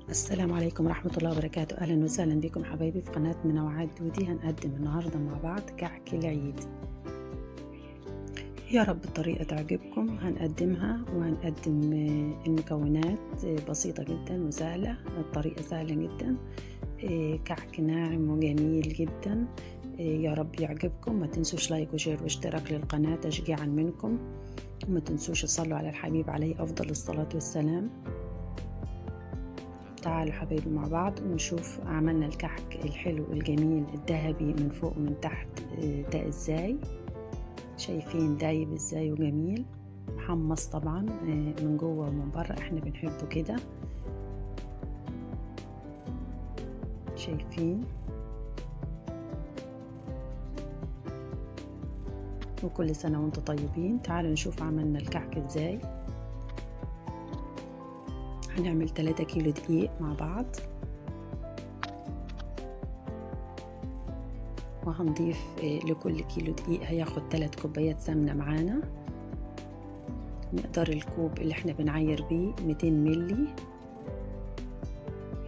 السلام عليكم ورحمة الله وبركاته. أهلا وسهلا بكم حبايبي في قناة منوعات دودي. هنقدم النهاردة مع بعض كعك العيد. يا رب الطريقة تعجبكم. هنقدمها وهنقدم المكونات بسيطة جدا وسهلة. الطريقة سهلة جدا. كعك ناعم وجميل جدا. يا رب يعجبكم. ما تنسوش لايك وشير واشتراك للقناة تشجيعا منكم. وما تنسوش تصلوا على الحبيب عليه أفضل الصلاة والسلام. تعالوا حبايبي مع بعض ونشوف عملنا الكعك الحلو الجميل الذهبي من فوق ومن تحت ده ازاي. شايفين دايب ازاي وجميل محمص طبعا من جوه ومن بره. احنا بنحبه كده. شايفين. وكل سنة وانتم طيبين. تعالوا نشوف عملنا الكعك ازاي. هنعمل 3 كيلو دقيق مع بعض، وهنضيف لكل كيلو دقيق هياخد 3 كوبايات سمنة معانا. مقدار الكوب اللي احنا بنعاير بيه 200 ملي،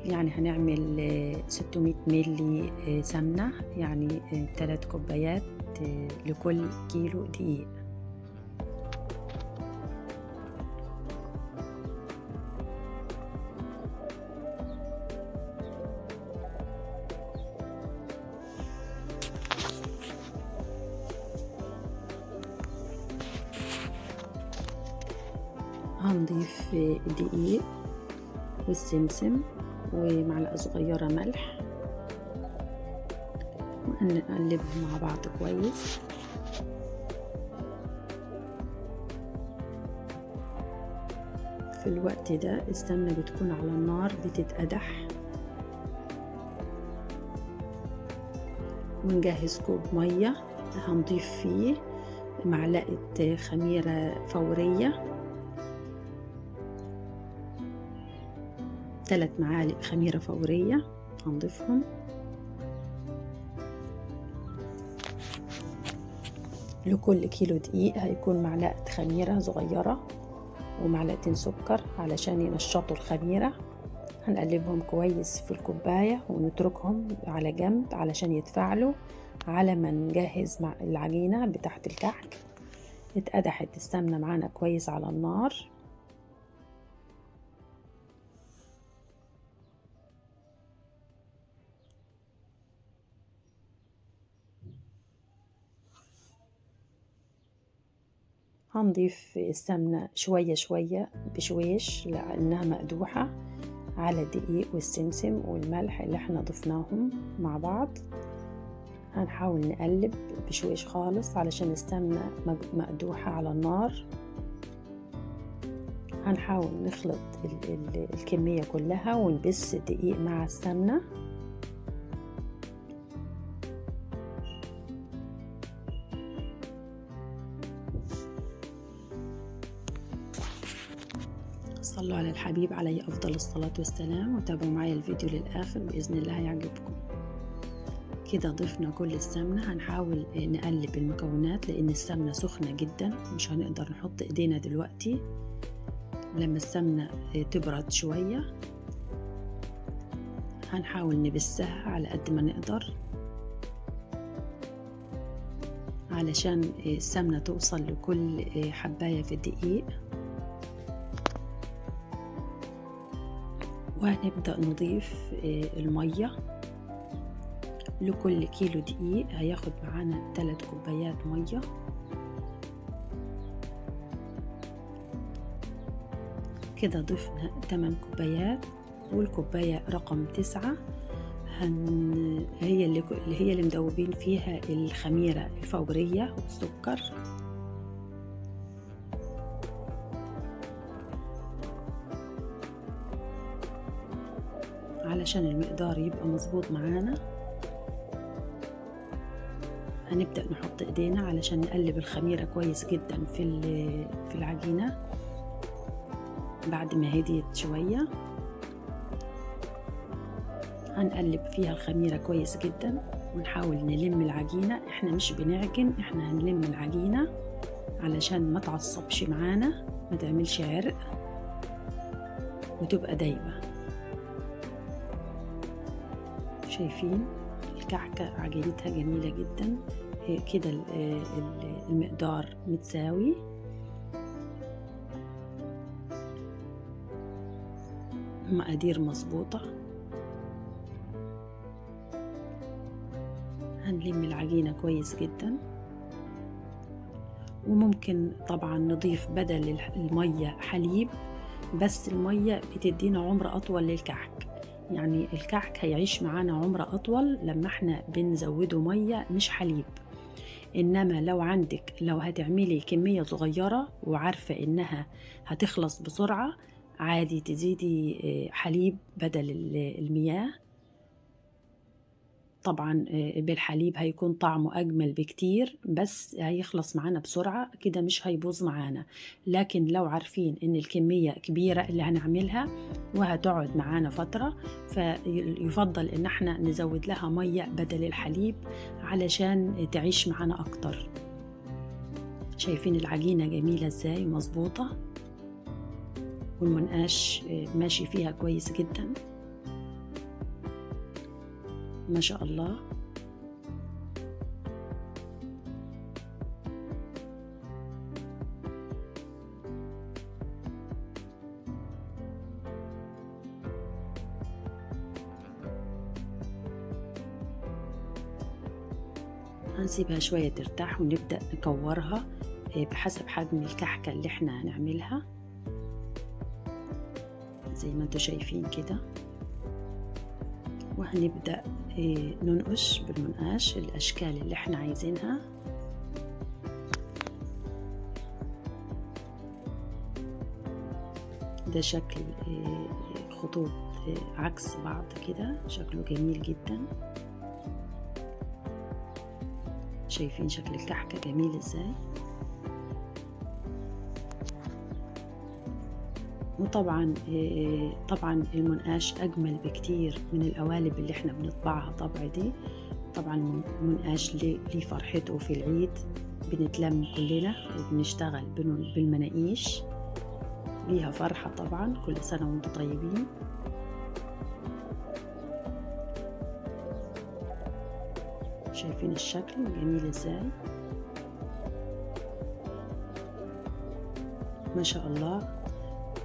يعني هنعمل 600 ملي سمنة، يعني 3 كوبايات لكل كيلو دقيق. هنضيف دقيق والسمسم ومعلقة صغيرة ملح، ونقلبهم مع بعض كويس. في الوقت ده السمنة بتكون على النار بتتقدح. ونجهز كوب مية هنضيف فيه معلقة خميرة فورية، 3 معالق خميرة فورية هنضيفهم. لكل كيلو دقيق هيكون معلقة خميرة صغيرة ومعلقتين سكر علشان ينشطوا الخميرة. هنقلبهم كويس في الكوباية ونتركهم على جنب علشان يتفاعلوا على ما نجهز مع العجينة بتاعة الكعك. اتقدحت السمنة معانا كويس على النار. هنضيف السمنة شوية شوية بشويش لأنها مقدوحة على الدقيق والسمسم والملح اللي احنا ضفناهم مع بعض. هنحاول نقلب بشويش خالص علشان السمنة مقدوحة على النار. هنحاول نخلط الكمية كلها ونبس الدقيق مع السمنة. صلوا على الحبيب عليه أفضل الصلاة والسلام، وتابعوا معايا الفيديو للآخر بإذن الله هيعجبكم. كده ضفنا كل السمنة. هنحاول نقلب المكونات لأن السمنة سخنة جدا، مش هنقدر نحط إيدينا دلوقتي. لما السمنة تبرد شوية هنحاول نبسها على قد ما نقدر علشان السمنة توصل لكل حباية في الدقيق. وهنبدأ نضيف المية. لكل كيلو دقيق هياخد معانا 3 كوبايات مية. كده ضفنا 8 كوبايات، والكوباية رقم 9 هي اللي مدوبين فيها الخميرة الفورية والسكر. علشان المقدار يبقى مظبوط معانا هنبدأ نحط ايدينا علشان نقلب الخميرة كويس جدا في العجينة. بعد ما هديت شوية هنقلب فيها الخميرة كويس جدا ونحاول نلم العجينة. احنا مش بنعجن، احنا هنلم العجينة علشان ما تعصبش معانا، ما تعملش عرق وتبقى دايبة. شايفين الكعكة عجينتها جميلة جدا. كده المقدار متساوي. مقادير مظبوطة. هنلم العجينة كويس جدا، وممكن طبعا نضيف بدل المية حليب، بس المية بتدينا عمر أطول للكعك. يعني الكعك هيعيش معانا عمر أطول لما احنا بنزوده مية مش حليب. إنما لو هتعملي كمية صغيرة وعارفة إنها هتخلص بسرعة، عادي تزيدي حليب بدل المياه. طبعا بالحليب هيكون طعمه أجمل بكتير، بس هيخلص معانا بسرعة كده، مش هيبوظ معانا. لكن لو عارفين إن الكمية كبيرة اللي هنعملها وهتقعد معانا فترة، فيفضل إن احنا نزود لها مية بدل الحليب علشان تعيش معانا أكتر. شايفين العجينة جميلة ازاي، مظبوطة، والمنقاش ماشي فيها كويس جدا ما شاء الله. هنسيبها شوية ترتاح ونبدأ نكورها بحسب حجم الكحكة اللي احنا هنعملها زي ما انتوا شايفين كده. وهنبدأ ننقش بالمنقاش الأشكال اللي احنا عايزينها. ده شكل خطوط عكس بعض كده، شكله جميل جدا. شايفين شكل الكحكة جميل ازاي. وطبعا المنقاش أجمل بكتير من القوالب اللي احنا بنطبعها طبع دي. طبعا المنقاش ليه فرحته في العيد، بنتلم كلنا وبنشتغل بالمناقيش، ليها فرحة طبعا. كل سنة وانتم طيبين. شايفين الشكل جميل ازاي ما شاء الله.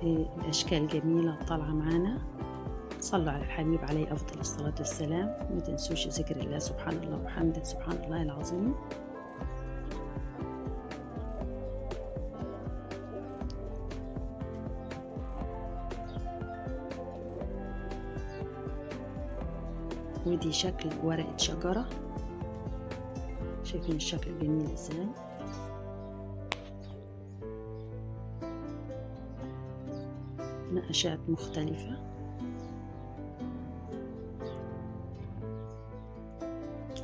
الأشكال جميلة طالعة معانا. صلوا على الحبيب عليه أفضل الصلاة والسلام. ما تنسوش ذكر الله، سبحان الله وبحمده، سبحان الله العظيم. ودي شكل ورقة شجرة. شايفين الشكل جميل ازاي. نقشات مختلفة.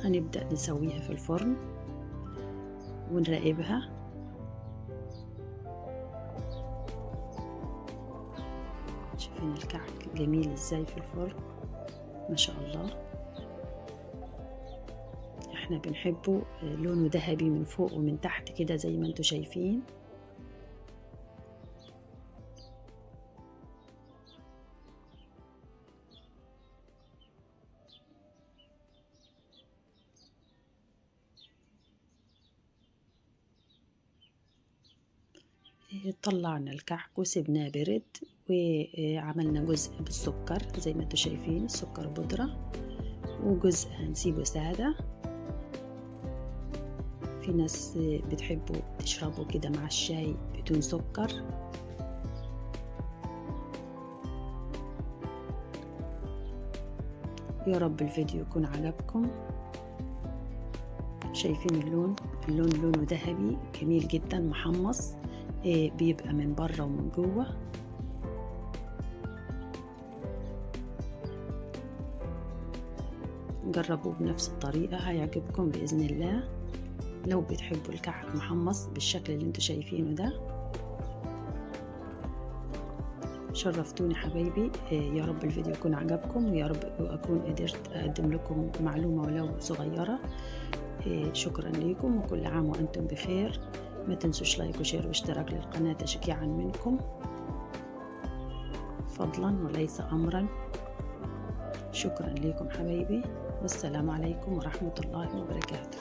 هنبدأ نسويها في الفرن ونراقبها. شايفين الكعك جميل ازاي في الفرن ما شاء الله. احنا بنحبه لونه ذهبي من فوق ومن تحت كده زي ما انتوا شايفين. طلعنا الكعك وسبناه برد، وعملنا جزء بالسكر زي ما انتوا شايفين، السكر بودرة، وجزء هنسيبه سادة. في ناس بتحبوا تشربوا كده مع الشاي بدون سكر. يا رب الفيديو يكون عجبكم. شايفين اللون لونه ذهبي جميل جدا، محمص، بيبقى من بره ومن جوه. جربوه بنفس الطريقة هيعجبكم بإذن الله. لو بتحبوا الكعك محمص بالشكل اللي انتوا شايفينه ده. شرفتوني حبايبي. يا رب الفيديو يكون عجبكم، ويا رب أكون قدرت أقدم لكم معلومة ولو صغيرة. شكرا لكم، وكل عام وأنتم بخير. ما تنسوش لايك وشير واشتراك للقناة تشجيعا منكم، فضلا وليس أمرا. شكرا لكم حبايبي، والسلام عليكم ورحمة الله وبركاته.